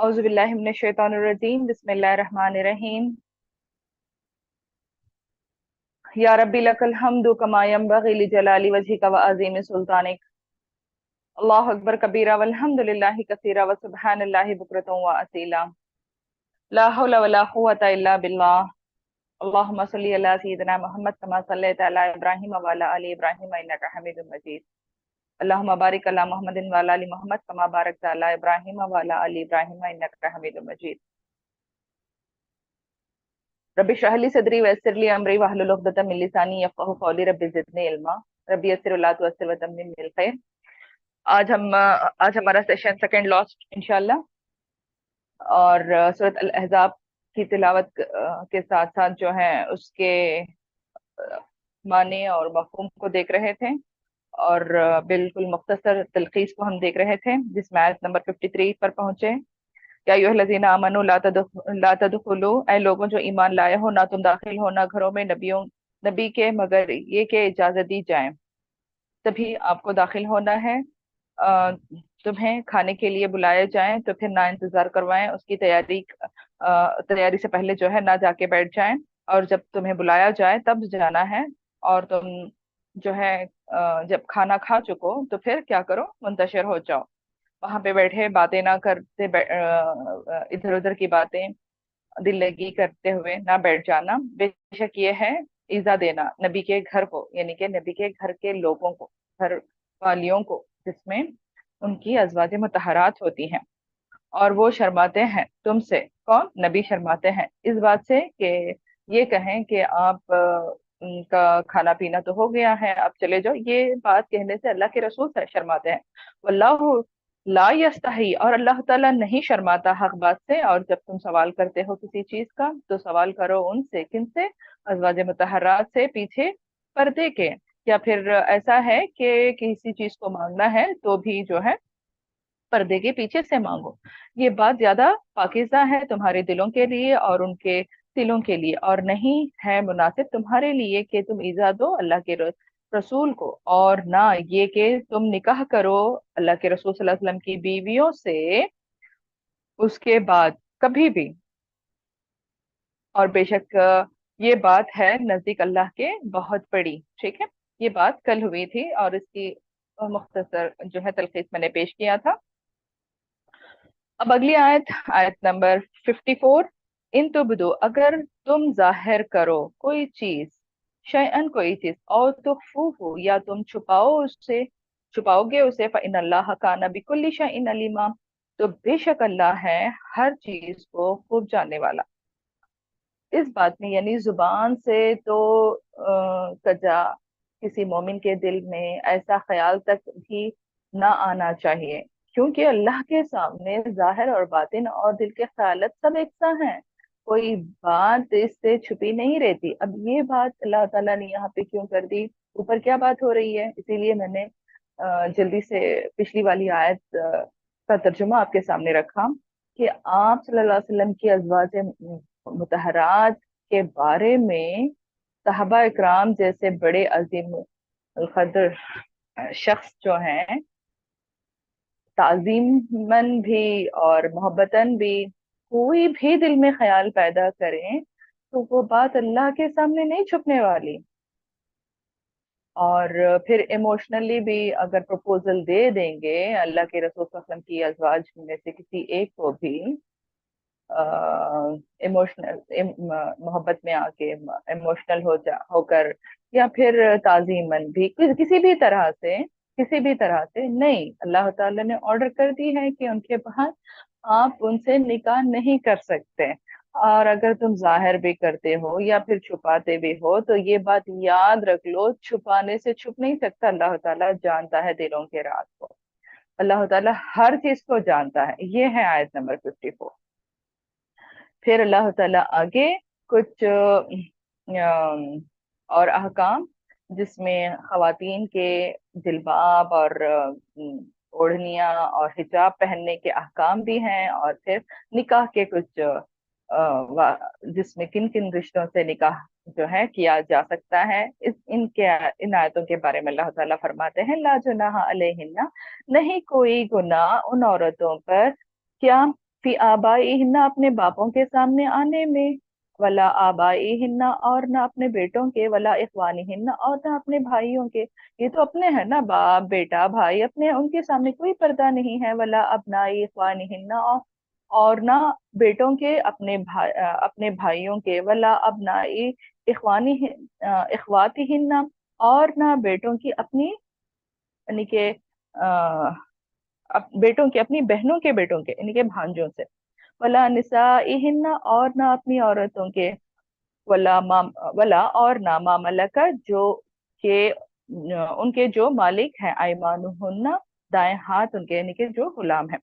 औज़ुबिल्लाहि मिनश्शैतानिर्रजीम बिस्मिल्लाहिर्रहमानिर्रहीम। या रब्बी लकल हम्दु कमा यंबग़ी लिजलाली वजहिका व अज़ीमि सुल्तानिक। अल्लाहु अकबर कबीरा वल्हम्दुलिल्लाहि कसीरा व सुब्हानल्लाहि बुक्रतन व असीला। ला हौला वला कुव्वता इल्ला बिल्लाह। अल्लाहुम्मा सल्लि अला सय्यिदिना मुहम्मद कमा सल्लैता अला इब्राहीम व अला आलि इब्राहीम इन्नका हमीदुम मजीद। अल्लाहुम्मा बारिक अला मुहम्मदिन व अला आलि मुहम्मद कमा बारकता अला इब्राहीम व अला आलि इब्राहीम इन्नका हमीदुम मजीद। रब्बि इश्रह ली सदरी वयस्सिर ली अमरी वहलुल उक़दतम मिन लिसानी यफ़क़हू क़ौली रब्बि ज़िदनी इल्मा। रब्बि यस्सिर वला तुअस्सिर वतम्मिम बिल खैर। आज हमारा सेशन सेकंड लॉस्ट इंशाल्लाह, और सूरत अल अहज़ाब की तिलावत के साथ साथ जो है उसके माने और मफ़हूम को देख रहे थे, और बिल्कुल मुख्तसर तलखीस को हम देख रहे थे, जिसमें आयत नंबर 53 पर पहुंचे। या अय्युहल्लज़ीना आमनू ला तदखुलू, ऐ लोगों जो ईमान लाए हो, ना तुम दाखिल हो ना घरों में नबी के, मगर ये कि इजाजत दी जाए, तभी आपको दाखिल होना है। अ, तुम्हें खाने के लिए बुलाया जाए तो फिर ना इंतजार करवाएं, उसकी तैयारी से पहले जो है ना जाके बैठ जाएं, और जब तुम्हें बुलाया जाए तब जाना है। और तुम जो है जब खाना खा चुको तो फिर क्या करो, मुंतशिर हो जाओ। वहां पे बैठे बातें ना करते, इधर उधर की बातें दिल लगी करते हुए ना बैठ जाना। बेशक ये है ईजा देना नबी के घर को, यानी कि नबी के घर के लोगों को, घर वालियों को, जिसमें उनकी अज़वाज मुतहरात होती हैं, और वो शर्माते हैं तुमसे। कौन? नबी शर्माते हैं इस बात से कि ये कहें कि आप उनका खाना पीना तो हो गया है, आप चले जाओ। ये बात कहने से अल्लाह के रसूल से शर्माते हैं। वल्लाहु ला यस्तही, और अल्लाह ताला नहीं शर्माता हक बात से। और जब तुम सवाल करते हो किसी चीज का तो सवाल करो उनसे, किनसे? अज़वाज मुतहरात से, पीछे पर्दे के। या फिर ऐसा है कि किसी चीज को मांगना है तो भी जो है पर्दे के पीछे से मांगो। ये बात ज्यादा पाकीज़ा है तुम्हारे दिलों के लिए और उनके दिलों के लिए, और नहीं है मुनासिब तुम्हारे लिए कि तुम ईजा दो अल्लाह के रसूल को, और ना ये कि तुम निकाह करो अल्लाह के रसूल सल्लल्लाहु अलैहि वसल्लम की बीवियों से उसके बाद कभी भी। और बेशक ये बात है नजदीक अल्लाह के बहुत बड़ी। ठीक है, ये बात कल हुई थी और इसकी मुख्तसर जो है तलखीस मैंने पेश किया था। अब अगली आयत, आयत नंबर 54। इन तुबदो, अगर तुम जाहिर करो कोई चीज, शयअन कोई चीज, और तुख्फूहु, या तुम छुपाओगे उसे, फ़इन अल्लाह काना बिकुल्लि शैइन अलीमा, तो बेशक अल्लाह है हर चीज को खूब जानने वाला। इस बात में यानी जुबान से तो कजा किसी मोमिन के दिल में ऐसा ख्याल तक भी ना आना चाहिए, क्योंकि अल्लाह के सामने जाहिर और बातिन और दिल के ख्यालत सब एक सा हैं। कोई बात इससे छुपी नहीं रहती। अब ये बात अल्लाह ताला ने यहाँ पे क्यों कर दी, ऊपर क्या बात हो रही है, इसीलिए मैंने जल्दी से पिछली वाली आयत का तर्जुमा आपके सामने रखा कि आप सल्लल्लाहु अलैहि वसल्लम की अज़वाज मुतहरात के बारे में सहाबा इकराम जैसे बड़े अजीम कदर शख्स जो हैं, ताजीमन भी और मोहब्बतन भी, कोई भी दिल में ख्याल पैदा करें तो वो बात अल्लाह के सामने नहीं छुपने वाली। और फिर इमोशनली भी अगर प्रपोजल दे देंगे अल्लाह के रसूल सल्लल्लाहु अलैहि वसल्लम की अज़वाज में से किसी एक को भी, इमोशनल मोहब्बत में आके इमोशनल होकर, या फिर ताजीमन भी, किसी भी तरह से, किसी भी तरह से नहीं, अल्लाह ताला ने ऑर्डर कर दी है कि उनके पास आप उनसे निकाह नहीं कर सकते। और अगर तुम जाहिर भी करते हो या फिर छुपाते भी हो तो ये बात याद रख लो, छुपाने से छुप नहीं सकता। अल्लाह ताला जानता है दिलों के राज को, अल्लाह ताला हर चीज को जानता है। ये है आयत नंबर 54। फिर अल्लाह ताला आगे कुछ और अहकाम, जिसमें खवातीन के जिल्बाब और ओढ़नियां और हिजाब पहनने के अहकाम भी हैं, और फिर निकाह के कुछ जिसमें किन किन रिश्तों से निकाह जो है किया जा सकता है। इन आयतों के बारे में अल्लाह ताला फरमाते हैं, ला जुनाहा अलैहिन्ना, नहीं कोई गुनाह उन औरतों पर, क्या? फी आबाइहिन्ना, अपने बापों के सामने आने में, वला आबाइहिन्ना, और ना अपने बेटों के, वला इखवानिहिन्ना, और ना अपने भाइयों के। ये तो अपने है ना, बाप बेटा भाई अपने, उनके सामने कोई पर्दा नहीं है। वला अबनाई इखवानिहिन्ना, और ना बेटों के अपने भाई, अपने भाइयों के। वला अबनाई इखवानी इखवातिहिन्ना, और ना बेटों की अपनी, यानी के बेटों के अपनी बहनों के बेटों के, यानी के भांजों से। वला निसाइहिन्ना, और ना अपनी औरतों के। वला मा वला, और ना मा मलका, जो के उनके जो मालिक हैं, आइमानुहुन्ना, दाएं हाथ उनके, यानी कि जो गुलाम है।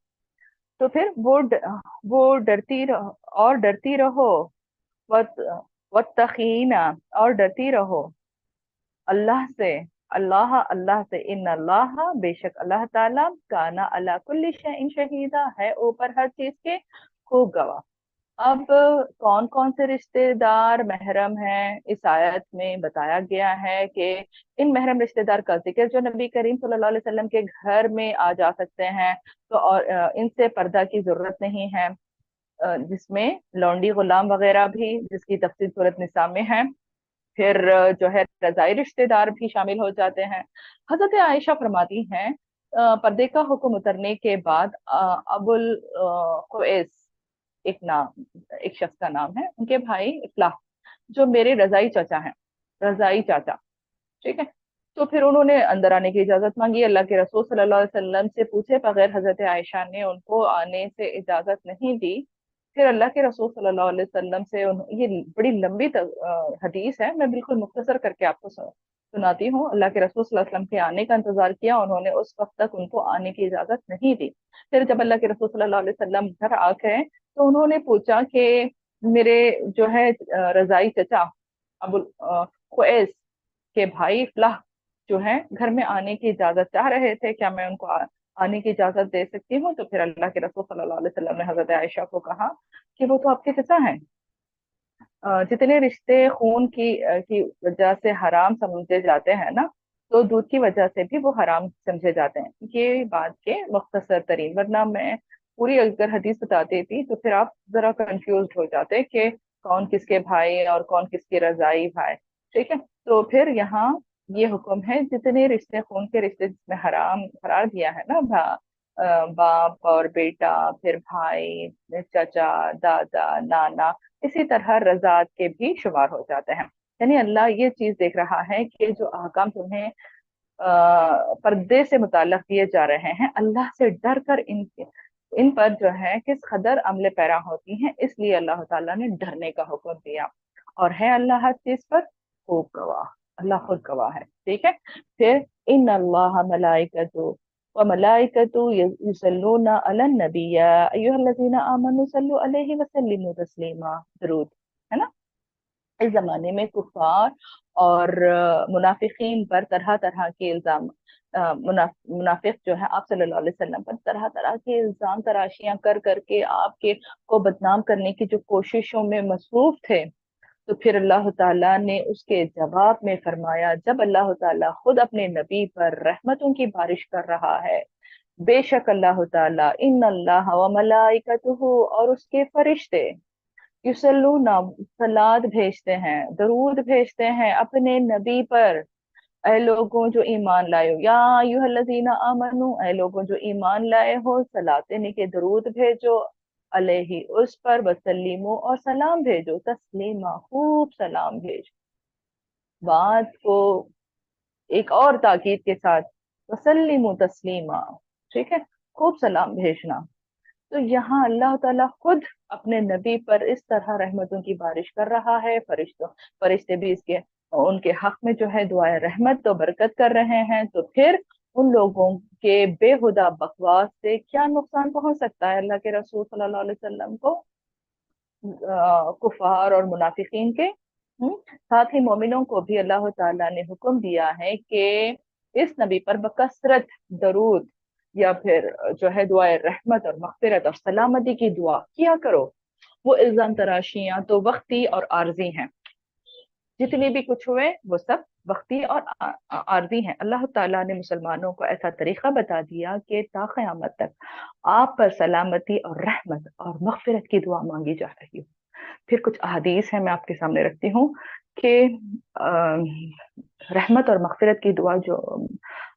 तो फिर वो डरती रहो, और डरती रहो। वत वत्तखीना, और डरती रहो अल्लाह से, अल्लाह से। इन अल्लाह, बेशक अल्लाह ताला, काना अला कुल्ली शैइन शहीदा, है ऊपर हर चीज के खूब गवाह। अब कौन कौन से रिश्तेदार महरम हैं, इस आयत में बताया गया है कि इन महरम रिश्तेदार का जिक्र जो नबी करीम सल्लल्लाहु अलैहि वसल्लम के घर में आ जा सकते हैं, तो और इनसे पर्दा की जरूरत नहीं है। जिसमें लौंडी गुलाम वगैरह भी, जिसकी तफसील सूरत निसा में है। फिर जो है रजाई रिश्तेदार भी शामिल हो जाते हैं। हजरत आयशा फरमाती हैं, पर्दे का हुक्म उतरने के बाद अबुल कुवैस, एक शख्स का नाम है, उनके भाई इफ्लाह, जो मेरे रजाई चाचा हैं, रजाई चाचा, ठीक है। तो फिर उन्होंने अंदर आने की इजाजत मांगी। अल्लाह के रसूल सल्लल्लाहु अलैहि वसल्लम से पूछे बगैर हजरत आयशा ने उनको आने से इजाजत नहीं दी। फिर अल्लाह के रसूल सल्लल्लाहु अलैहि वसल्लम से ये बड़ी लंबी हदीस है, मैं बिल्कुल मुख्तसर करके आपको सुनाती हूँ। अल्लाह के रसूल सल्लल्लाहु अलैहि वसल्लम के आने का इंतजार किया, उन्होंने उस वक्त तक उनको आने की इजाजत नहीं दी। फिर जब अल्लाह के रसूल सल्लल्लाहु अलैहि वसल्लम घर आ गए, तो उन्होंने पूछा कि मेरे जो है रजाई चचा अबुल खुवैस के भाई फलाह जो है घर में आने की इजाजत चाह रहे थे, क्या मैं उनको आने की इजाजत दे सकती हूँ? तो फिर अल्लाह के रसूल सल्लल्लाहु अलैहि वसल्लम ने हजरत आयशा को कहा कि वो तो आपके चचा हैं। जितने रिश्ते खून की वजह से हराम समझे जाते हैं ना, तो दूध की वजह से भी वो हराम समझे जाते हैं। ये बात के मुख्तसर तरीन, वरना मैं पूरी अगर हदीस बताती थी तो फिर आप जरा कंफ्यूज हो जाते कि कौन किसके भाई और कौन किसके रजाई भाई, ठीक है। तो फिर यहाँ ये हुक्म है, जितने रिश्ते खून के रिश्ते जिसमें हराम करार दिया है ना, बाप और बेटा, फिर भाई, चाचा, दादा, नाना, इसी तरह रजात के भी शुमार हो जाते हैं। यानी अल्लाह ये चीज देख रहा है कि जो अहकाम तुम्हें पर्दे से मुताल्लक दिए जा रहे हैं, अल्लाह से डर कर इन पर जो है किस कदर अमले पैरा होती हैं, इसलिए अल्लाह ताला ने डरने का हुक्म दिया। और है अल्लाह हर चीज पर खूब गवाह, अल्लाह खुद गवाह है, ठीक है। फिर इन अल्लाह मलाइकतु व मलाइकतु युसल्लूना अलन नबी या अय्युहल्लज़ीना आमनू सल्लु अलैहि व सल्लिमू तस्लीमा, दरूद, है ना। इस जमाने में कुफार और मुनाफिकीन पर तरह तरह के इल्जाम, मुनाफिक जो है आप सल्लल्लाहु अलैहि वसल्लम पर तरह तरह के इल्जाम तराशियां कर करके आपके को बदनाम करने की जो कोशिशों में मसरूफ थे। तो फिर अल्लाह ताला ने उसके जवाब में फरमाया, जब अल्लाह ताला खुद अपने नबी पर रहमतों की बारिश कर रहा है, बेशक अल्लाह ताला इन अल्लाह व मलाइकतुहु, और उसके फरिश्ते, युसल्लूना, सलाद भेजते हैं, दरूद भेजते हैं अपने नबी पर। ऐ लोगों जो ईमान लाए हो, या अय्युहल्लज़ीना आमनू, ऐ लोगों जो ईमान लाए हो, सलाते ने के दरूद भेजो, अलैहि उस पर, वसल्लिमो और सलाम भेजो, तस्लीमा खूब सलाम भेजो। बात को एक और ताकीद के साथ, वसल्लिमो तस्लीमा, ठीक है, खूब सलाम भेजना। तो यहाँ अल्लाह ताला खुद अपने नबी पर इस तरह रहमतों की बारिश कर रहा है। फरिश्ते भी इसके उनके हक में जो है दुआए रहमत तो बरकत कर रहे हैं। तो फिर उन लोगों के बेहुदा बकवास से क्या नुकसान पहुंच सकता है अल्लाह के रसूल सल्लल्लाहु अलैहि वसल्लम को, कुफार और मुनाफिकीन के। साथ ही मोमिनों को भी अल्लाह ताला ने हुक्म दिया है कि इस नबी पर बकसरत दरूद या फिर जो है दुआए रहमत और मगफिरत और सलामती की दुआ किया करो। वो इल्जाम तराशियां तो वक्ती और आर्जी हैं, जितने भी कुछ हुए वो सब वक्ती और आर्जी हैं। अल्लाह ताला ने मुसलमानों को ऐसा तरीका बता दिया कि ता क़यामत तक आप पर सलामती और रहमत और मग़फ़िरत की दुआ मांगी जा रही हो। फिर कुछ अहादीस है, मैं आपके सामने रखती हूँ कि रहमत और मग़फ़िरत की दुआ जो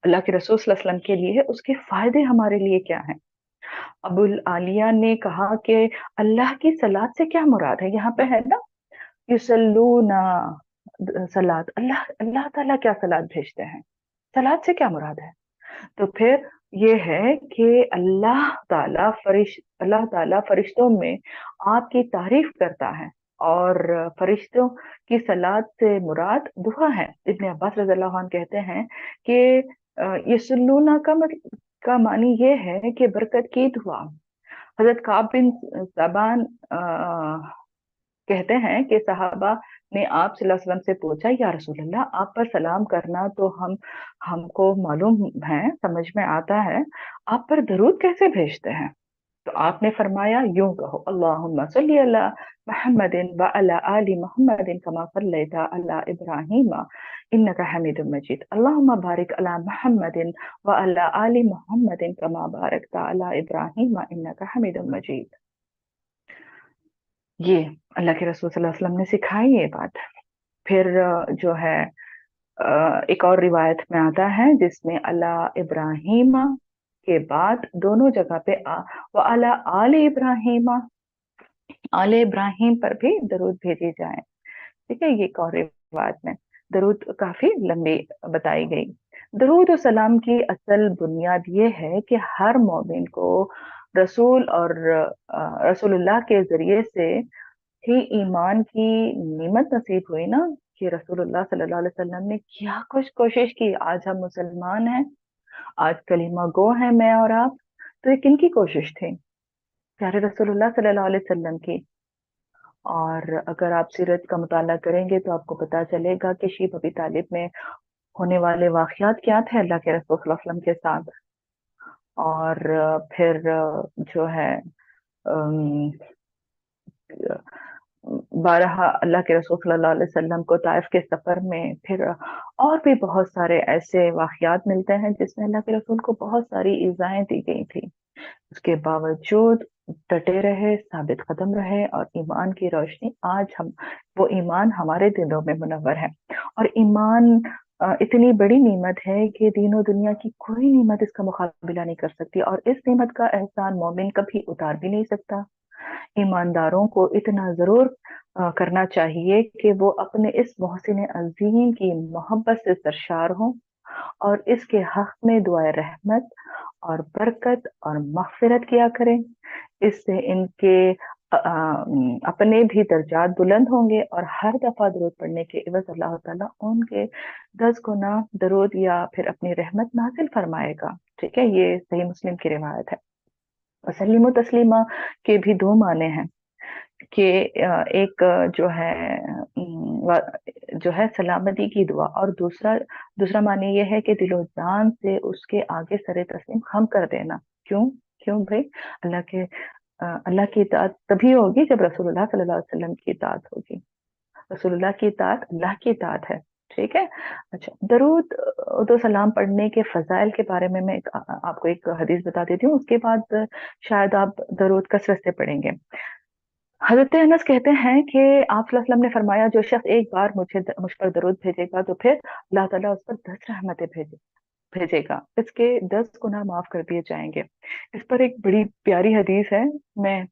अल्लाह के रसूल सल्लल्लाहु अलैहि वसल्लम के लिए है, उसके फ़ायदे हमारे लिए क्या हैं? अबुल आलिया ने कहा कि अल्लाह की सलात से क्या मुराद है? यहाँ पे है ना, युसल्लूना सलात, अल्लाह अल्लाह ताला क्या सलात भेजते हैं? सलात से क्या मुराद है? तो फिर ये है कि अल्लाह ताला फरिश्तों में आपकी तारीफ करता है, और फरिश्तों की सलात से मुराद दुआ है। इब्न अब्बास रज़ियल्लाहु अन्हु कहते हैं कि यसल्लूना का मानी ये है कि बरकत की दुआ। हज़रत काब बिन ज़बान कहते हैं कि सहाबा ने आप सल्लल्लाहु अलैहि वसल्लम से पूछा, या रसूल अल्लाह, आप पर सलाम करना तो हमको मालूम है, समझ में आता है, आप पर दरूद कैसे भेजते हैं? तो आपने फरमाया, यूं कहो, अल्लाहुम्मा सल्ली अला मुहम्मदिन व अला आलि मुहम्मदिन कमा सल्लैता अला इब्राहीम इन्नका हमीदुम मजीद, अल्लाहुम्मा बारिक अला मुहम्मदिन व अला आलि मुहम्मदिन कमा बारकता अला इब्राहीम इन्नका हमीदुम मजीद। ये अल्लाह के रसूल सल्लल्लाहु अलैहि वसल्लम ने सिखाई ये बात। फिर जो है एक और रिवायत में आता है जिसमें अला इब्राहीम के बाद दोनों जगह पे व अला आले इब्राहीम, आले इब्राहिम पर भी दरूद भेजी जाए। ठीक है, ये एक और रिवायत में दरूद काफी लंबी बताई गई। दरूद और सलाम की असल बुनियाद ये है कि हर मोमिन को रसूल और रसूलुल्लाह के जरिए से ही ईमान की नेमत नसीब हुई ना, कि रसूलुल्लाह सल्लल्लाहु अलैहि वसल्लम ने क्या कुछ कोशिश की, आज हम मुसलमान हैं, आज कलीमा गो हैं मैं और आप। तो ये किनकी कोशिश थी? प्यारे रसूलुल्लाह सल्लल्लाहु अलैहि वसल्लम की। और अगर आप सीरत का मुताला करेंगे तो आपको पता चलेगा कि शीब अबी तालिब में होने वाले वाक़यात क्या थे अल्लाह के रसूल सल्लल्लाहु अलैहि वसल्लम के साथ। और फिर जो है अम, बारहा अल्लाह के रसूल सल्लल्लाहु अलैहि वसल्लम को ताइफ के सफर में, फिर और भी बहुत सारे ऐसे वाक़यात मिलते हैं जिसमें अल्लाह के रसूल को बहुत सारी इज़ाएं दी गई थी। उसके बावजूद डटे रहे, साबित कदम रहे, और ईमान की रोशनी आज हम वो ईमान हमारे दिलों में मुनव्वर है। और ईमान इतनी बड़ी नेमत है कि दीन दुनिया की कोई नेमत इसका मुकाबला नहीं कर सकती, और इस नेमत का एहसान मोमिन कभी उतार भी नहीं सकता। ईमानदारों को इतना ज़रूर करना चाहिए कि वो अपने इस मोहसिन अज़ीम की मोहब्बत से सरशार हों, और इसके हक़ में दुआए रहमत और बरकत और मग़फ़िरत किया करें। इससे इनके अपने भी दर्जात बुलंद होंगे, और हर दफ़ा दरूद पढ़ने के एवज़ अल्लाह ताला उनके 10 गुना दरूद या फिर अपनी रहमत नाज़िल फ़रमाएगा। ठीक है? ये सही मुस्लिम की रिवायत है। वसल्लिमु तस्लीमा के भी 2 माने हैं कि एक जो है जो है सलामती की दुआ, और दूसरा दूसरा माने ये है कि दिलो जान से उसके आगे सरे तस्लीम खम कर देना। क्यों? क्यों भाई? अल्लाह की इताअत तभी होगी जब रसूलुल्लाह सल्लल्लाहु अलैहि वसल्लम की इताअत होगी। रसूलुल्लाह की इताअत अल्लाह की इताअत है। ठीक है? अच्छा, दरूद दो सलाम पढ़ने के फ़ज़ाइल के बारे में मैं आपको एक हदीस बता देती हूँ, उसके बाद शायद आप दरूद कसरत से पढ़ेंगे। हज़रत अनस कहते हैं कि आप सल्लल्लाहु अलैहि वसल्लम ने फरमाया, जो शख्स एक बार मुझ पर दरूद भेजेगा तो फिर अल्लाह ताला उस पर 10 रहमतें भेजेगा। इसके 10 गुनाह माफ़ कर दिए जाएँगे। इस पर एक बड़ी प्यारी हदीस है, मैं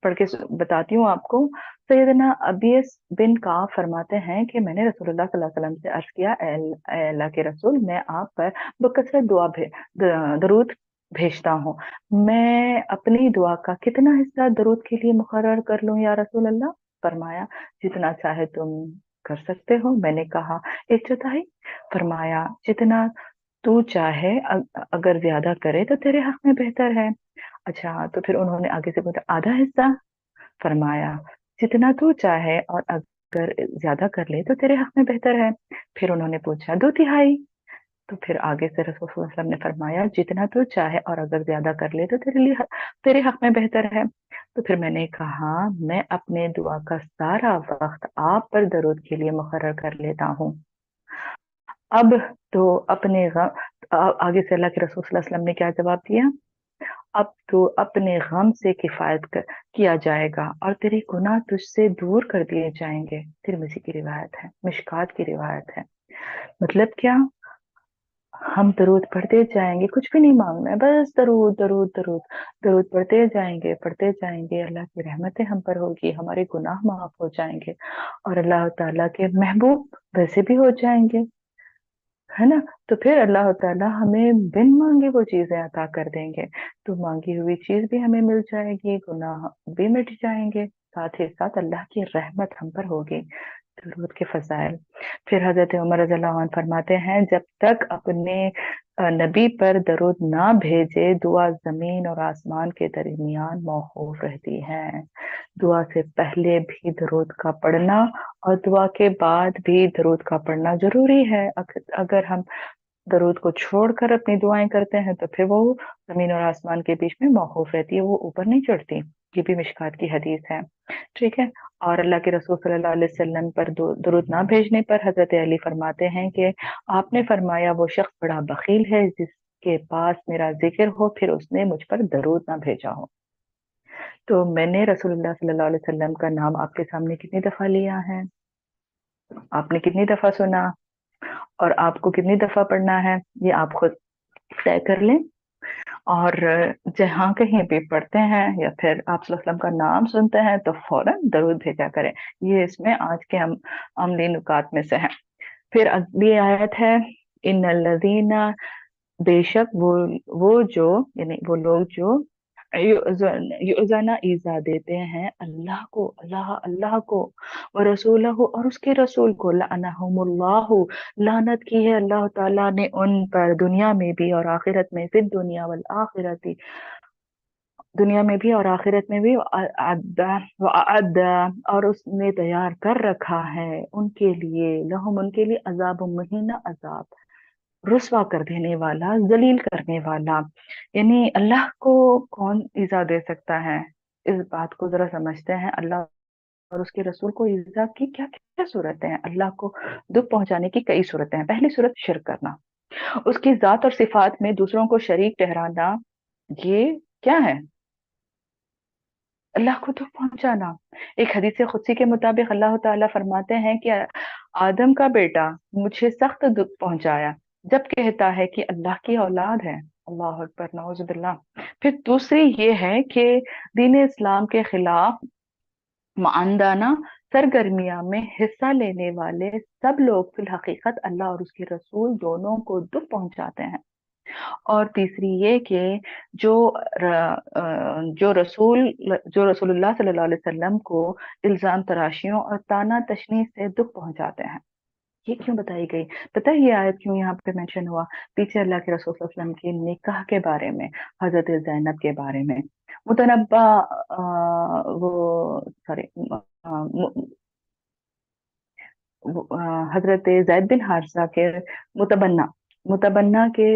पढ़ के बताती हूँ आपको। सैयदना अबीस बिन काब फरमाते हैं कि मैंने रसूलुल्लाह सल्लल्लाहु अलैहि वसल्लम से अर्ज़ किया, ए अल्लाह के रसूल, मैं आप पर बकसरत दरूद भेजता हूँ। मैं अपनी दुआ का कितना हिस्सा दरूद के लिए मुकर्रर कर लूँ या रसूल अल्लाह? फरमाया, जितना चाहे तुम कर सकते हो। मैंने कहा, 1/4? फरमाया, जितना तू चाहे, अगर ज़्यादा करे तो तेरे हक़ में बेहतर है। अच्छा, तो फिर उन्होंने आगे से पूछा, आधा हिस्सा? फरमाया, जितना तू चाहे, और अगर ज़्यादा कर ले तो तेरे हक़ में बेहतर है। फिर उन्होंने पूछा, 2/3? तो फिर आगे से रसूल सल्लल्लाहु अलैहि वसल्लम ने फरमाया, जितना तू चाहे और अगर ज़्यादा कर ले तो तेरे हक़ में बेहतर है। तो फिर मैंने कहा, मैं अपने दुआ का सारा वक़्त आप पर दरूद के लिए मुकर्रर कर लेता हूँ। अब तो अपने गम, आगे से अल्लाह के रसूल सल्लल्लाहु अलैहि वसल्लम ने क्या जवाब दिया, अब तो अपने गम से किया जाएगा और तेरे गुनाह तुझसे दूर कर दिए जाएंगे। तिरमिज़ी की रिवायत है, मिशकात की रिवायत है। मतलब क्या, हम दरूद पढ़ते जाएंगे, कुछ भी नहीं मांगना है, बस दरूद दरूद दरूद, दरूद पढ़ते जाएंगे, अल्लाह की रहमतें हम पर होगी, हमारे गुनाह माफ हो जाएंगे और अल्लाह ताला के महबूब वैसे भी हो जाएंगे, है ना। तो फिर अल्लाह ताला हमें बिन मांगे वो चीजें अता कर देंगे, तो मांगी हुई चीज भी हमें मिल जाएगी, गुनाह भी मिट जाएंगे, साथ ही साथ अल्लाह की रहमत हम पर होगी। दरूद के फजाइल। फिर हजरत उमर रज़ियल्लाहु अन्हु फरमाते हैं, जब तक अपने नबी पर दरूद ना भेजे, दुआ जमीन और आसमान के दरमियान मौकूफ रहती है। दुआ से पहले भी दरूद का पढ़ना और दुआ के बाद भी दरूद का पढ़ना जरूरी है। अगर हम दरूद को छोड़कर अपनी दुआएं करते हैं तो फिर वो जमीन और आसमान के बीच में मौकूफ रहती है, वो ऊपर नहीं चढ़ती। ये भी मिशकात की हदीस है, ठीक है। और अल्लाह के रसूल सल्लल्लाहु अलैहि वसल्लम पर दरूद ना भेजने पर हजरत अली फरमाते हैं कि आपने फरमाया, वो शख्स बड़ा बखील है जिसके पास मेरा जिक्र हो फिर उसने मुझ पर दरूद ना भेजा हो। तो मैंने रसूलुल्लाह सल्लल्लाहु अलैहि वसल्लम का नाम आपके सामने कितनी दफा लिया है, आपने कितनी दफा सुना और आपको कितनी दफा पढ़ना है, ये आप खुद तय कर लें। और जहाँ कहीं भी पढ़ते हैं या फिर आप सल्लल्लाहु अलैहि वसल्लम का नाम सुनते हैं तो फौरन दरूद भेजा करें। ये इसमें आज के हम अमली नुकात में से है। फिर अगली आयत है, इन्नल्लज़ीना, बेशक वो जो, यानी वो लोग जो युज़ना ईजा देते हैं अल्लाह को, अल्लाह अल्लाह को, व रसूलहु और उसके रसूल को, लअनहुमुल्लाहु, लानत की है अल्लाह ताला ने उन पर, दुनिया में भी और आखिरत में, फिर दुनिया वल आखिरती, दुनिया में भी और आखिरत में भी, और उसने तैयार कर रखा है उनके लिए, लहुम उनके लिए, अजाब महीना, अजाब रुस्वा कर देने वाला, जलील करने वाला। यानी अल्लाह को कौन ईजा दे सकता है, इस बात को जरा समझते हैं। अल्लाह और उसके रसूल को ईजा की क्या क्या सूरतें हैं, अल्लाह को दुख पहुंचाने की कई सूरतें हैं। पहली सूरत शिर्क करना, उसकी जात और सिफात में दूसरों को शरीक ठहराना, ये क्या है, अल्लाह को दुख पहुंचाना। एक हदीस कुदसी के मुताबिक अल्लाह ताला फरमाते हैं कि आदम का बेटा मुझे सख्त दुख पहुंचाया, जब कहता है कि अल्लाह की औलाद है। अल्लाह अकबर, नौजुबिल्लाह। फिर दूसरी ये है कि दीन इस्लाम के खिलाफ मानदाना सरगर्मियां में हिस्सा लेने वाले सब लोग फिल हकीकत अल्लाह और उसके रसूल दोनों को दुख पहुंचाते हैं। और तीसरी ये कि जो जो रसूलुल्लाह सल्लल्लाहु अलैहि वसल्लम को इल्जाम तराशियों और ताना तशनी से दुख पहुंचाते हैं। ये क्यों बताई गई, पता है ये आयत क्यों यहाँ पे मेंशन हुआ? पीछे अल्लाह के रसूल सल्लल्लाहु अलैहि वसल्लम के निकाह के बारे में, हजरत जैनब के बारे में, मुतनब्बा वो सॉरी हजरत जैद बिन हारिसा के मुतबन्ना मुतबन्ना के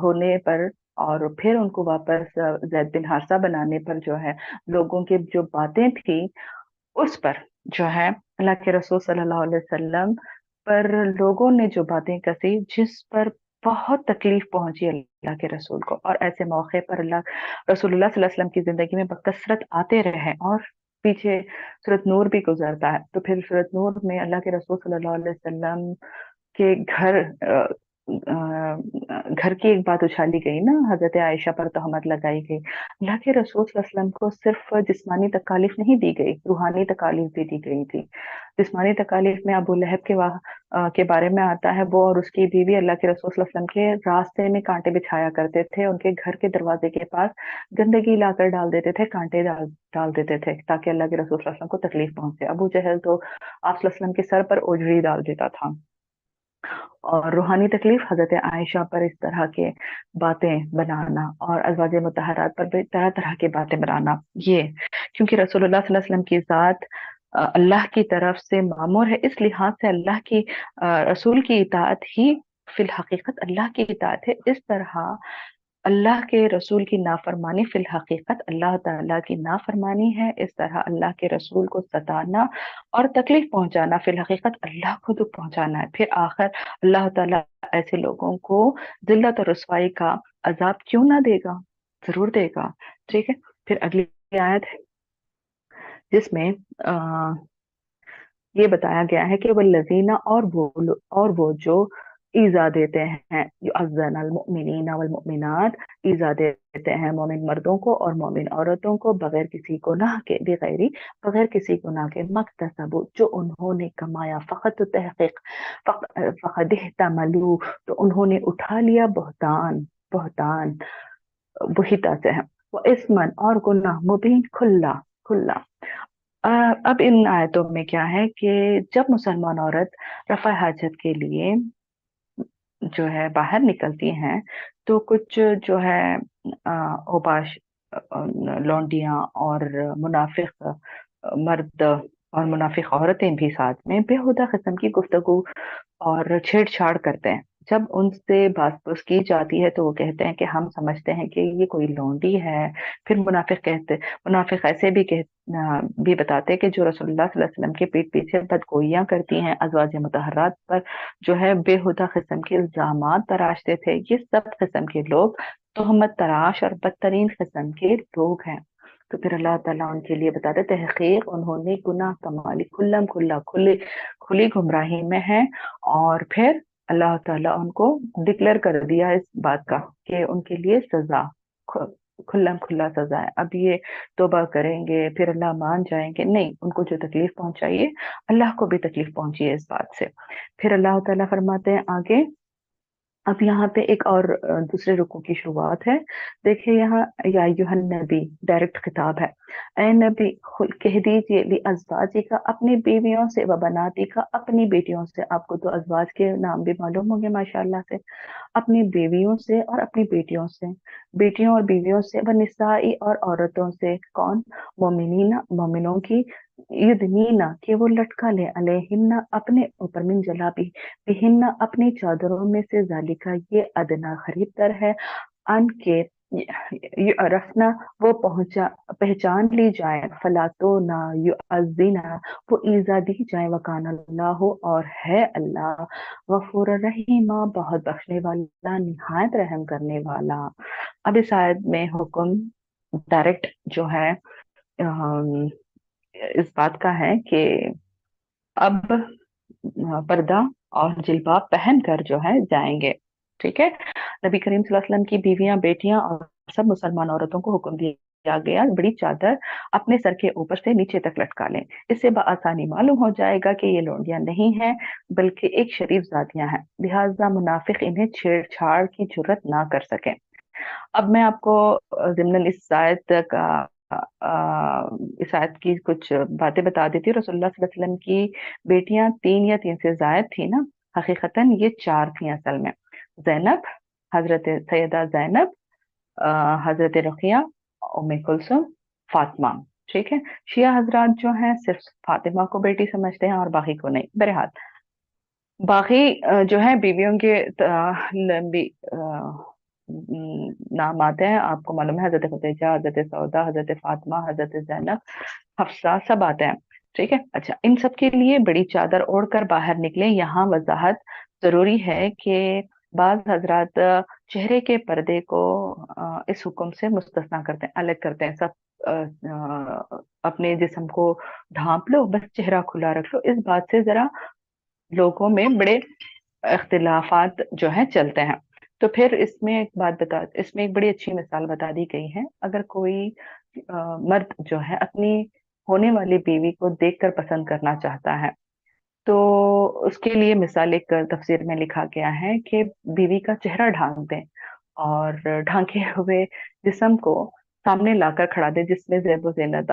होने पर और फिर उनको वापस जैद बिन हारिसा बनाने पर जो है, लोगों की जो बातें थी उस पर जो है, अल्लाह के रसूल सल्लल्लाहु अलैहि वसल्लम पर लोगों ने जो बातें कसी, जिस पर बहुत तकलीफ पहुंची अल्लाह के रसूल को। और ऐसे मौके पर अल्लाह रसूलुल्लाह सल्लल्लाहु अलैहि वसल्लम की जिंदगी में बकसरत आते रहे और पीछे सूरत नूर भी गुजरता है। तो फिर सूरत नूर में अल्लाह के रसूल सल्लल्लाहु अलैहि वसल्लम के घर की एक बात उछाली गई ना, हजरत आयशा पर तहमत लगाई गई। अल्लाह के रसूल सल्लल्लाहु अलैहि वसल्लम को सिर्फ जिस्मानी तकालीफ नहीं दी गई, रूहानी तकालीफ भी दी गई थी। जिस्मानी तकालीफ में अबू लहब के बारे में आता है, वो और उसकी बीवी अल्लाह के रसूल सल्लल्लाहु अलैहि वसल्लम के रास्ते में कांटे बिछाया करते थे, उनके घर के दरवाजे के पास गंदगी लाकर डाल देते थे, कांटे डाल डाल देते थे ताकि अल्लाह के रसूल सल्लल्लाहु अलैहि वसल्लम को तकलीफ पहुंचे। अबू जहल तो आप सल्लल्लाहु अलैहि वसल्लम के सर पर ओजड़ी डाल देता था। और रूहानी तकलीफ हजरत आयशा पर इस तरह के बातें बनाना और अज़वाज मुतहरात पर भी तरह तरह की बातें बनाना, ये क्योंकि रसूलुल्लाह सल्लल्लाहु अलैहि वसल्लम की जात अल्लाह की तरफ से मामूर है, इस लिहाज से अल्लाह की रसूल की इताअत ही फिल हकीकत अल्लाह की इताअत है। इस तरह अल्लाह के रसूल की नाफरमानी फिल हकीकत अल्लाह ताला की नाफरमानी है। इस तरह अल्लाह के रसूल को सताना और तकलीफ पहुंचाना फिल हकीकत अल्लाह को दुख पहुंचाना है। फिर आखिर अल्लाह ताला ऐसे लोगों को जिल्लत और रुसवाई का अजाब क्यों ना देगा, जरूर देगा। ठीक है, फिर अगली आयत है जिसमें आ, ये बताया गया है कि वल्लज़ीना और वो जो ईजा देते हैं, युअज़्ज़िनल मुमिनीना वल मुमिनात, ईजा देते हैं मोमिन मर्दों को और मोमिन औरतों को बगैर किसी गुनाह के, बेगैरी बगैर किसी गुनाह के, मक्तसबु जो उन्होंने कमाया, फ़क़त तहक़ीक़ फ़क़द इहतमलू तो उन्होंने उठा लिया बुहतान, बुहतान बुहिता से है, वो इस्मन और गुनाह मुबीन खुल्ला खुल्ला। अ, अब इन आयतों में क्या है कि जब मुसलमान औरत रफ़ा हाजत के लिए जो है बाहर निकलती हैं तो कुछ जो है ओबाश लौंडियां और मुनाफिक मर्द और मुनाफिक औरतें भी साथ में बेहुदा किस्म की गुफ्तगू और छेड़छाड़ करते हैं। जब उनसे बात पूछ की जाती है तो वो कहते हैं कि हम समझते हैं कि ये कोई लौंडी है। फिर मुनाफिक ऐसे भी बताते हैं कि जो रसूलुल्लाह सल्लल्लाहु अलैहि वसल्लम के पीठ पीछे बदगोइयां करती हैं, अज़वाज मुतहर्रात पर जो है बेहुदा किस्म के इल्जामात तराशते थे। ये सब किस्म के लोग तोहमत तराश और बदतरीन किस्म के लोग हैं। तो फिर अल्लाह ताला उनके लिए बताते तहकीक उन्होंने गुनाह कमाली खुल्लम खुल्ला खुली खुली गुमराही में है। और फिर अल्लाह ताला उनको डिक्लेयर कर दिया इस बात का कि उनके लिए सजा खु- खुल्लम खुल्ला सजा है। अब ये तौबा करेंगे फिर अल्लाह मान जाएंगे? नहीं, उनको जो तकलीफ पहुंचाई है अल्लाह को भी तकलीफ पहुंची है इस बात से। फिर अल्लाह ताला फरमाते हैं आगे, अब यहाँ पे एक और दूसरे रुकू की शुरुआत है। देखिए यहाँ, या अय्युहन नबी डायरेक्ट खिताब है। ए नबी कह दीजिए ली अज़वाजी का अपनी बीवियों से, व बनाती का अपनी बेटियों से। आपको तो अज़वाज के नाम भी मालूम होंगे माशाल्लाह से। अपनी बीवियों से और अपनी बेटियों से, बेटियों और बीवियों से, व निसाई और औरतों से। कौन? मोमिनीना मोमिनों की, युदनीना कि वो लटका ले, अलैहिन्ना अपने ऊपर, मिन जलाबी बिहिन्ना अपनी चादरों में से, जालिका ये अदना करीब तर है, अन के रफना वो पहुंचा पहचान ली जाए, फला तो ना युअज़्ज़िना वो ईजा दी जाए, वकान अल्लाह और है अल्लाह गफूर रहीमा बहुत बख्शने वाला निहायत रहम करने वाला। अब इस आयत में हुक्म डायरेक्ट जो है अम, इस बात का है कि अब पर्दा और जिल्बाब पहन कर जो है जाएंगे। ठीक है, नबी करीम सल्लल्लाहु अलैहि वसल्लम की बीवियां, बेटियां और सब मुसलमान औरतों को हुक्म दिया गया बड़ी चादर अपने सर के ऊपर से नीचे तक लटका लें। इससे बआसानी मालूम हो जाएगा कि ये लोंडियां नहीं हैं बल्कि एक शरीफ जातियां हैं, लिहाजा मुनाफिक इन्हें छेड़छाड़ की जुर्रत ना कर सकें। अब मैं आपको ज़िम्नन इस आयत की कुछ बातें बता देती हूँ। रसूलुल्लाह सल्लल्लाहु अलैहि वसल्लम की बेटियां तीन या तीन से जायद थी ना, हकीकतन ये चार थी असल में। जैनब, हजरत सैयदा जैनब, हजरत रुकिया, उम्मे कुलसुम, फातिमा। ठीक है, शिया हजरात जो हैं सिर्फ फातिमा को बेटी समझते हैं और बाकी को नहीं। बहरहाल बाकी जो है बीवियों के लंबी नाम आते हैं, आपको मालूम है, हजरत खदीजा, हजरत सौदा, हजरत फातिमा, हजरत जैनब, हफ्सा, सब आते हैं। ठीक है, अच्छा, इन सब के लिए बड़ी चादर ओढ़कर बाहर निकले। यहाँ वजाहत जरूरी है कि बाज हजरात चेहरे के पर्दे को इस हुक्म से मुस्तस्ना करते हैं, अलग करते हैं। सब अपने जिस्म को ढांप लो, बस चेहरा खुला रख लो। इस बात से जरा लोगों में बड़े इख्तिलाफात जो है चलते हैं। तो फिर इसमें एक बड़ी अच्छी मिसाल बता दी गई है। अगर कोई मर्द जो है अपनी होने वाली बीवी को देखकर पसंद करना चाहता है तो उसके लिए मिसाल एक तफसीर में लिखा गया है कि बीवी का चेहरा ढांक दें और ढांके हुए जिस्म को सामने लाकर खड़ा दे, जिसमें ज़ेब ज़ीनत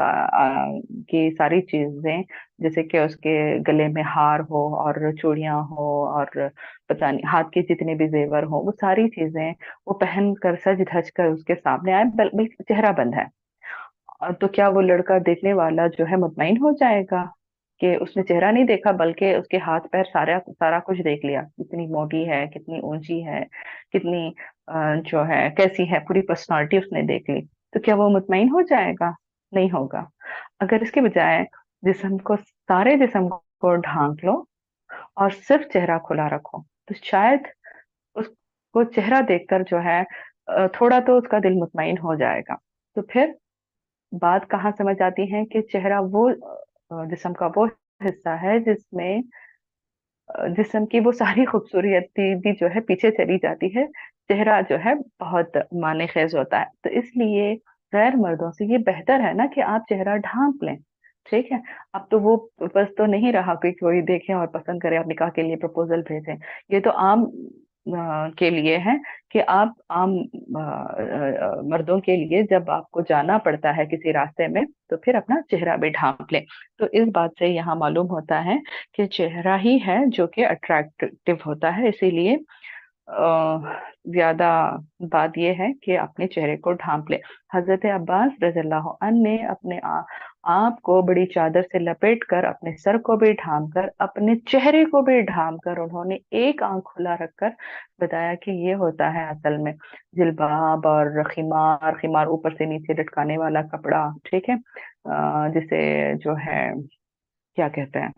की सारी चीजें, जैसे कि उसके गले में हार हो और चूड़ियां हो और पता नहीं हाथ के जितने भी जेवर हो, वो सारी चीजें वो पहन कर सज धज कर उसके सामने आए, बल्कि चेहरा बंद है। तो क्या वो लड़का देखने वाला जो है मुतमईन हो जाएगा कि उसने चेहरा नहीं देखा बल्कि उसके हाथ पैर सारा सारा कुछ देख लिया, कितनी मोटी है, कितनी ऊंची है, कितनी जो है कैसी है, पूरी पर्सनालिटी उसने देख ली, तो क्या वो मुतमईन हो जाएगा? नहीं होगा। अगर इसके बजाय जिस्म को, सारे जिस्म को ढांक लो और सिर्फ चेहरा खुला रखो, तो शायद उसको चेहरा देखकर जो है थोड़ा तो उसका दिल मुतमईन हो जाएगा। तो फिर बात कहाँ समझ आती है कि चेहरा वो जिस्म का वो हिस्सा है जिसमें जिस्म की वो सारी खूबसूरती भी जो है पीछे चली जाती है। चेहरा जो है बहुत माने खेज होता है, तो इसलिए गैर मर्दों से ये बेहतर है ना कि आप चेहरा ढांप लें। ठीक है। अब तो वो बस तो नहीं रहा कि कोई देखे और पसंद करे और निकाह के लिए प्रपोजल भेजें। ये तो आम के लिए है कि आप आम मर्दों के लिए जब आपको जाना पड़ता है किसी रास्ते में, तो फिर अपना चेहरा भी ढांप लें। तो इस बात से यहाँ मालूम होता है कि चेहरा ही है जो कि अट्रैक्टिव होता है, इसीलिए ज्यादा बात यह है कि अपने चेहरे को ढांप ले। हजरत अब्बास रज़ियल्लाहु अन्हु ने अपने आप को बड़ी चादर से लपेट कर, अपने सर को भी ढांप कर, अपने चेहरे को भी ढांप कर, उन्होंने एक आंख खुला रखकर बताया कि ये होता है असल में जिल्बाब और खिमार। खिमार ऊपर से नीचे लटकाने वाला कपड़ा, ठीक है, जिसे जो है क्या कहते हैं,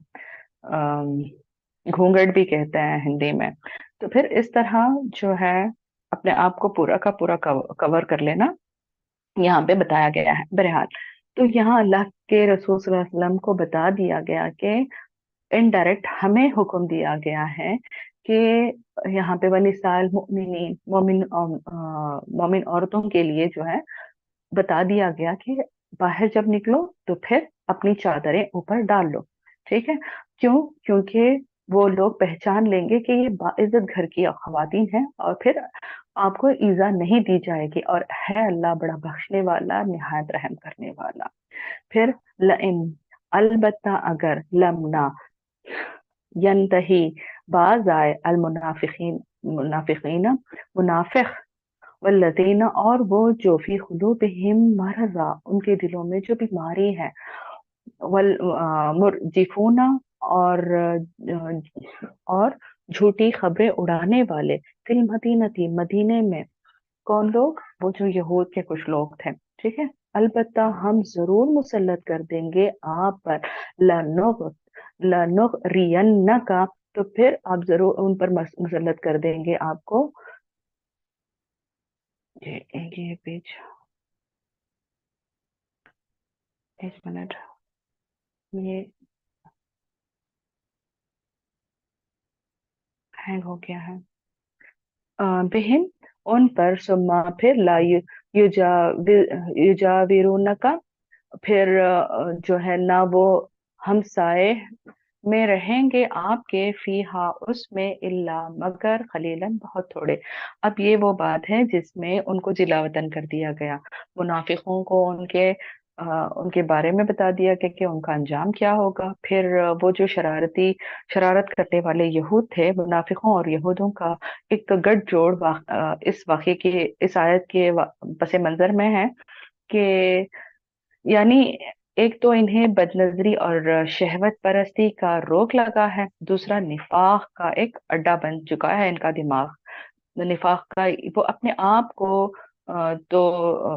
घूंघट भी कहते हैं हिंदी में। तो फिर इस तरह जो है अपने आप को पूरा का पूरा कवर कर लेना यहाँ पे बताया गया है। बहरहाल, तो यहाँ अल्लाह के रसूल सल्लल्लाहु अलैहि वसल्लम को बता दिया गया कि इनडायरेक्ट हमें हुक्म दिया गया है कि यहाँ पे वनिसाल मोमिनीन, मोमिन औरतों के लिए जो है बता दिया गया कि बाहर जब निकलो तो फिर अपनी चादरें ऊपर डाल लो। ठीक है। क्यों? क्योंकि वो लोग पहचान लेंगे कि ये बाइज्जत घर की खवातीन है, और फिर आपको ईजा नहीं दी जाएगी, और है अल्लाह बड़ा बख्शने वाला, निहायत रहम करने वाला। फिर लइन, अलबत्ता अगर, लमना, यंतही, बाज आए, अल मुनाफिकीन, मुनाफिकीन, मुनाफिक, वल्लजीना, और वो जो फी खुलूबिहिम मरज़ा, उनके दिलों में जो बीमारी है, वल मुरजिफूना, और झूठी खबरें उड़ाने वाले, फिल मदीनती, मदीने में। कौन लोग? वो जो यहूद के कुछ लोग थे। ठीक है। अलबत्ता हम जरूर मुसल्लत कर देंगे आप पर, लनुग लनुग रियन्न का, तो फिर आप जरूर उन पर मुसल्लत कर देंगे आपको। ये पेज, एक मिनट, ये हैंग हो गया है। बिहिम, उन पर, सुम्मा फिर, ला युजाविरून का, फिर जो है ना वो हमसाए में रहेंगे आपके, फीहा उसमें, इल्ला मगर, खलीलन बहुत थोड़े। अब ये वो बात है जिसमें उनको जिलावतन कर दिया गया। मुनाफिकों को उनके बारे में बता दिया गया कि उनका अंजाम क्या होगा। फिर वो जो शरारत करने वाले यहूद थे, मुनाफिकों और यहूदों का एक गठजोड़ इस वाक़े के, इस आयत के पसे मंजर में है कि यानी एक तो इन्हें बदनजरी और शहवत परस्ती का रोक लगा है, दूसरा निफाक का एक अड्डा बन चुका है इनका दिमाग। निफाक का वो अपने आप को तो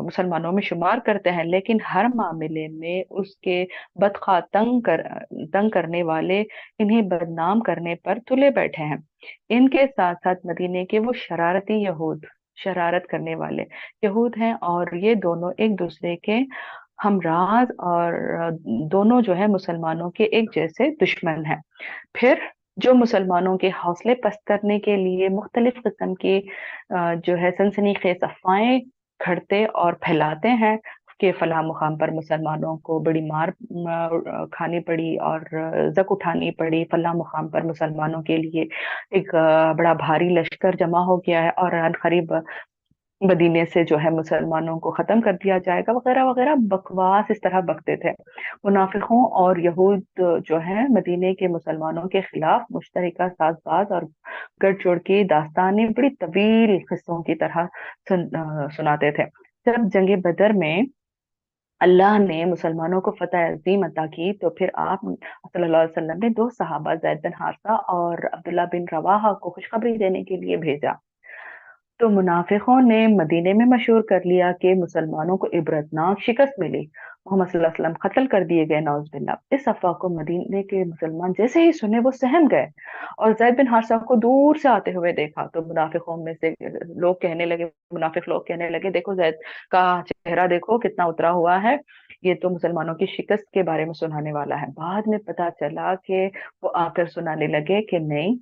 मुसलमानों में शुमार करते हैं, लेकिन हर मामले में उसके बदखा तंग करने वाले, इन्हें बदनाम करने पर तुले बैठे हैं। इनके साथ साथ मदीने के वो शरारती यहूद, शरारत करने वाले यहूद हैं, और ये दोनों एक दूसरे के हमराज, और दोनों जो है मुसलमानों के एक जैसे दुश्मन हैं। फिर जो मुसलमानों के हौसले पस्त करने के लिए मुख्तलिफ किस्म की जो है सनसनीखेज अफवाहें घड़ते और फैलाते हैं कि फलां मुकाम पर मुसलमानों को बड़ी मार खानी पड़ी और जक उठानी पड़ी, फलां मुकाम पर मुसलमानों के लिए एक बड़ा भारी लश्कर जमा हो गया है, और अन करीब मदीने से जो है मुसलमानों को खत्म कर दिया जाएगा, वगैरह वगैरह बकवास इस तरह बकते थे। मुनाफिकों और यहूद जो है मदीने के मुसलमानों के खिलाफ मुश्तरका साजबाज और गठजोड़ की दास्तानें बड़ी तवील किस्सों की तरह सुनाते थे। जब जंग बदर में अल्लाह ने मुसलमानों को फतह अजीम अता की, तो फिर आप सल्लल्लाहु अलैहि वसल्लम ने दो सहाबा, ज़ैद बिन हारिसा और अब्दुल्ला बिन रवाहा को खुशखबरी देने के लिए भेजा। तो मुनाफिकों ने मदीने में मशहूर कर लिया कि मुसलमानों को इबरतनाक शिकस्त मिली, मोहम्मद सल्लल्लाहु अलैहि वसल्लम कत्ल कर दिए गए, नौजुबिल्ला। इस अफवाह को मदीने के मुसलमान जैसे ही सुने वो सहम गए, और जैद बिन हारिसा को दूर से आते हुए देखा तो मुनाफिकों में से लोग कहने लगे, मुनाफिक लोग कहने लगे, देखो जैद का चेहरा देखो कितना उतरा हुआ है, ये तो मुसलमानों की शिकस्त के बारे में सुनाने वाला है। बाद में पता चला कि वो आकर सुनाने लगे कि नहीं,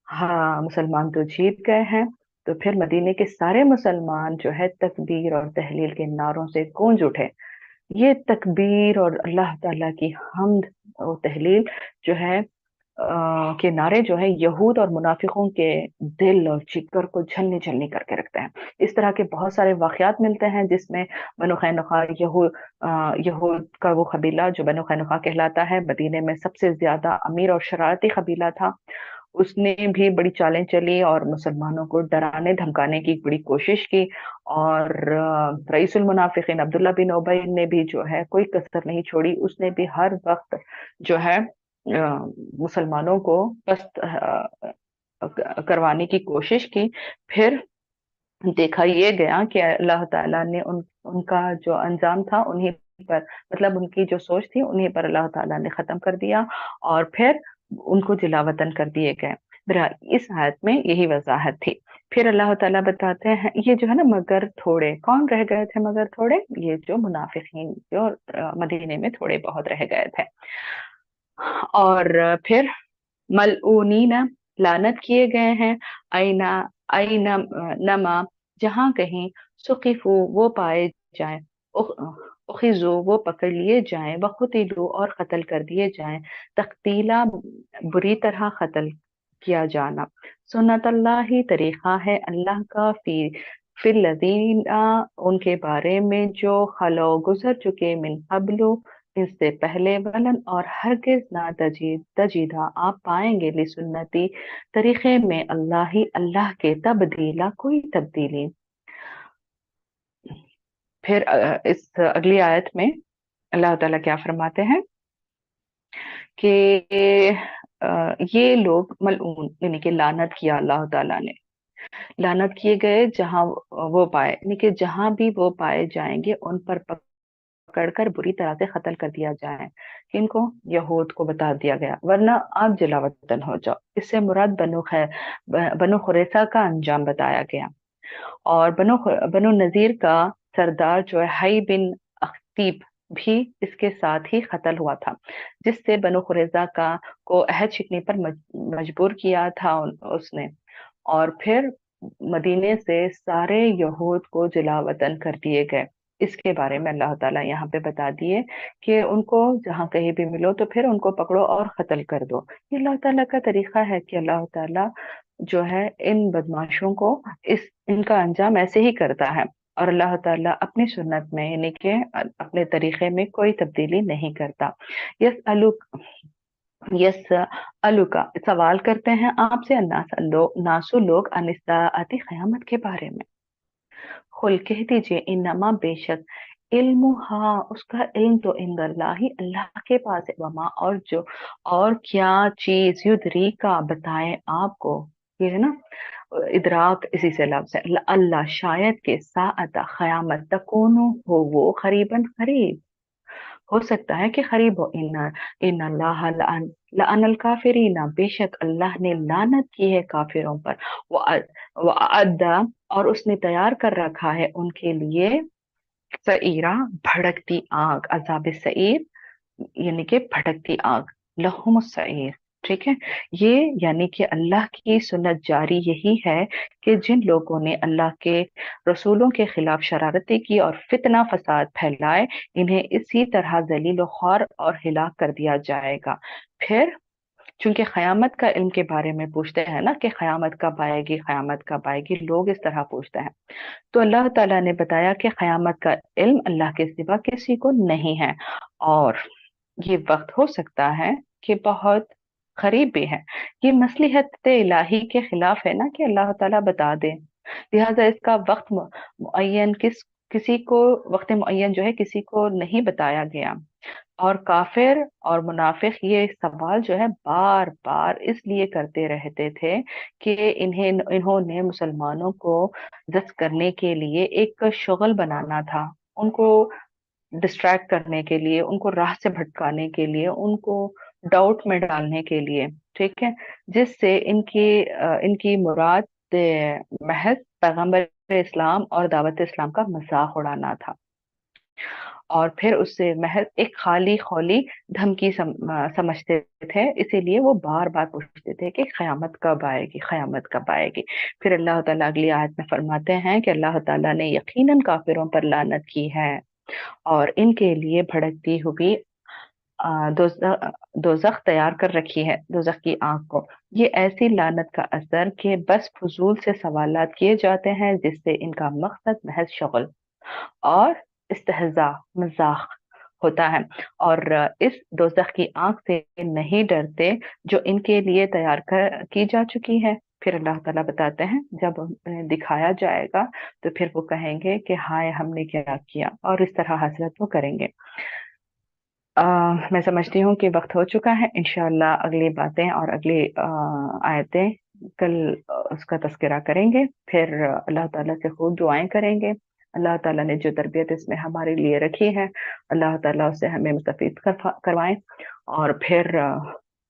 हाँ मुसलमान तो जीत गए हैं। तो फिर मदीने के सारे मुसलमान जो है तकबीर और तहलील के नारों से गूंज उठे। ये तकबीर और अल्लाह ताला की हम्द और तहलील जो है के नारे जो है यहूद और मुनाफिकों के दिल और जिगर को झलनी झलनी करके रखते हैं। इस तरह के बहुत सारे वाकयात मिलते हैं जिसमें बनु कैनुका, यहूद का वो कबीला जो बनु कैनुका कहलाता है, मदीने में सबसे ज्यादा अमीर और शरारती कबीला था, उसने भी बड़ी चालें चली और मुसलमानों को डराने धमकाने की बड़ी कोशिश की। और रईसुल मुनाफिकीन अब्दुल्ला बिन उबई ने भी जो है कोई कसर नहीं छोड़ी, उसने भी हर वक्त जो है मुसलमानों को पस्त करवाने की कोशिश की। फिर देखा ये गया कि अल्लाह ताला ने उनका जो अंजाम था उन्हीं पर, मतलब उनकी जो सोच थी उन्हीं पर अल्लाह ताला ने खत्म कर दिया, और फिर उनको जिलावतन कर दिए गए। बहरहाल इस आयत में यही वजाहत थी। फिर अल्लाह ताला बताते हैं, ये जो है ना, मगर थोड़े कौन रह गए थे, मगर थोड़े, ये जो मुनाफिकीन जो मदीने में थोड़े बहुत रह गए थे। और फिर मलऊनीना, लानत किए गए हैं, आईना आईना नमा, जहां कहीं, सुकिफू वो पाए जाएं, उखिजो वो पकड़ लिए जाएं, वकुतिलू और कत्ल कर दिए जाएं, तख्तीला बुरी तरह कत्ल किया जाना। सुन्नत अल्लाह ही तरीका है अल्लाह का, फिर लजीना उनके बारे में जो खलो गुजर चुके, मिन कब्लु इससे पहले, वलन और हरगिज ना तजीदा आप पाएंगे, ली सुन्नति तरीके में, अल्लाह ही अल्लाह के, तब्दीला कोई तब्दीली। फिर इस अगली आयत में अल्लाह ताला क्या फरमाते हैं कि ये लोग मलऊन यानी कि लानत किया अल्लाह ताला ने, लानत किए गए जहां वो पाए, यानी कि जहां भी वो पाए जाएंगे उन पर पकड़कर बुरी तरह से कत्ल कर दिया जाए। किनको? यहूद को बता दिया गया, वरना आप जलावतन हो जाओ। इससे मुराद बनु खुरैसा का अंजाम बताया गया। और बनु नजीर का सरदार जो है हई बिन अख्तीब भी इसके साथ ही कत्ल हुआ था, जिससे बनु खुरैजा का को अहद शिकने पर मजबूर किया था उसने। और फिर मदीने से सारे यहूद को जलावतन कर दिए गए। इसके बारे में अल्लाह ताला यहाँ पे बता दिए कि उनको जहाँ कहीं भी मिलो तो फिर उनको पकड़ो और कत्ल कर दो। ये अल्लाह ताला का तरीका है कि अल्लाह ताला जो है इन बदमाशों को इस इनका अंजाम ऐसे ही करता है। और अल्लाह ताला अपनी सुन्नत में यानी कि अपने तरीके में कोई तब्दीली नहीं करता। यस अलु यस अलुका, सवाल करते हैं आपसे नासु लोग अनिस्साअती क़यामत के बारे में। खुल, कह दीजिए, इन्नमा बेशक, इल्मु, हाँ उसका इल्म तो इंदल्लाही अल्लाह के पास है, वमा और जो, और क्या चीज, युदरी का बताए आपको, ये है ना इदराक, इसी से लफ्ज है, अल्लाह शायद के, साअता क़यामत, तकूनु हो वो, करीबन करीब, हो सकता है कि करीब हो। इन अल्लाह लअनल काफिरीना, बेशक अल्लाह ने लानत की है काफिरों पर, वो अद्दा और उसने तैयार कर रखा है उनके लिए, सईरा भड़कती आग, अजाब सईर यानी कि भटकती आग, लहुम सईर। ठीक है, ये यानी कि अल्लाह की सुन्नत जारी यही है कि जिन लोगों ने अल्लाह के रसूलों के खिलाफ शरारती की और फितना फसाद फैलाए, इन्हें इसी तरह जलील ख्वार और हिलाक कर दिया जाएगा। फिर चूंकि क़यामत का इल्म के बारे में पूछते हैं ना कि क़यामत कब आएगी, क़यामत कब आएगी, लोग इस तरह पूछते हैं, तो अल्लाह ताला ने बताया कि क़यामत का इल्म अल्लाह के सिवा किसी को नहीं है, और ये वक्त हो सकता है कि बहुत करीब भी है। ये मसलिहत इलाही के खिलाफ है ना कि अल्लाह ताला बता दे, लिहाजा इसका वक्त मुअय्यन किसी को, वक्त मुअय्यन जो है किसी को नहीं बताया गया। اور کافر اور منافق یہ سوال جو ہے بار بار اس لیے کرتے رہتے تھے کہ انہوں نے مسلمانوں کو جذب کرنے کے لیے ایک شغل بنانا تھا، ان کو ڈسٹریکٹ کرنے کے لیے، ان کو راہ سے بھٹکانے کے لیے، ان کو ڈاؤٹ میں ڈالنے کے لیے، ٹھیک ہے، جس سے ان کی مراد محض پیغمبر اسلام اور دعوت اسلام کا مذاق اڑانا تھا، اور پھر اس سے محض ایک خالی خولی دھمکی سمجھتے تھے، اسی لیے وہ بار بار پوچھتے تھے کہ قیامت کب آئے گی، قیامت کب آئے گی۔ پھر اللہ تعالیٰ اگلی آیت میں فرماتے ہیں کہ اللہ تعالیٰ نے یقیناً کافروں پر لعنت کی ہے اور ان کے لیے بھڑکتی ہوئی دوزخ تیار کر رکھی ہے، دوزخ کی آگ کو۔ یہ ایسی لعنت کا اثر کہ بس فضول سے سوالات کیے جاتے ہیں جس سے ان کا مقصد محض شغل اور استہزاء، مذاق ہوتا ہے، اور اس دوزخ کی آنکھ سے نہیں ڈرتے جو ان کے لیے تیار کی جا چکی ہے۔ پھر اللہ تعالیٰ بتاتے ہیں جب انہیں دکھایا جائے گا تو پھر وہ کہیں گے کہ ہائے ہم نے کیا کیا، اور اس طرح حسرت وہ کریں گے۔ میں سمجھتی ہوں کہ وقت ہو چکا ہے، انشاءاللہ اگلی باتیں اور اگلی آیتیں کل اس کا تذکرہ کریں گے، پھر اللہ تعالیٰ سے خوب دعائیں کریں گے۔ اللہ تعالیٰ نے جو تربیت اس میں ہمارے لیے رکھی ہے، اللہ تعالیٰ اسے ہمیں مستفید کروائیں، اور پھر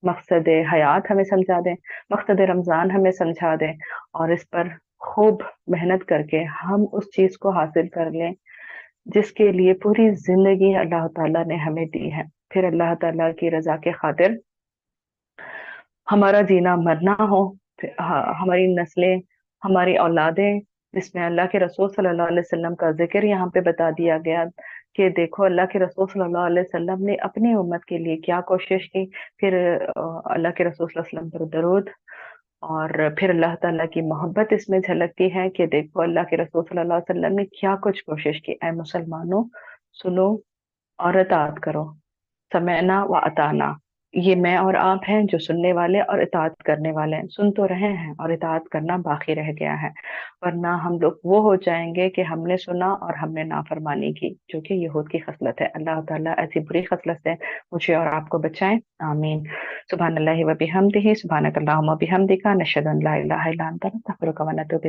مقصد حیات ہمیں سمجھا دیں، مقصد رمضان ہمیں سمجھا دیں، اور اس پر خوب محنت کر کے ہم اس چیز کو حاصل کر لیں جس کے لیے پوری زندگی اللہ تعالیٰ نے ہمیں دی ہے۔ پھر اللہ تعالیٰ کی رضا کے خاطر ہمارا جینا مرنا ہو، ہماری نسلیں، ہماری اولادیں، جس میں اللہ کے رسول صلی اللہ علیہ وسلم کا ذکر یہاں پہ بتا دیا گیا کہ دیکھو اللہ کے رسول صلی اللہ علیہ وسلم نے اپنی امت کے لیے کیا کوشش کی، پھر اللہ کے رسول صلی اللہ علیہ وسلم پر درود، اور پھر اللہ تعالیٰ کی محبت اس میں جھلکتی ہے کہ دیکھو اللہ کے رسول صلی اللہ علیہ وسلم نے کیا کچھ کوشش کی۔ اے مسلمانوں، سنو اور اطاعت کرو، سمعنا و اطعنا، یہ میں اور آپ ہیں جو سننے والے اور اطاعت کرنے والے ہیں، سن تو رہے ہیں اور اطاعت کرنا باقی رہ گیا ہے، ورنہ ہم لوگ وہ ہو جائیں گے کہ ہم نے سنا اور ہم نے نافرمانی کی، جو کہ یہود کی خصلت ہے۔ اللہ تعالیٰ ایسی بری خصلت سے مجھے اور آپ کو بچائیں، آمین۔ سبحان اللہ و بحمدہ، سبحانک اللہم و بحمدک، نشہد ان لا الہ الا انت، نستغفرک و نتوب الیک۔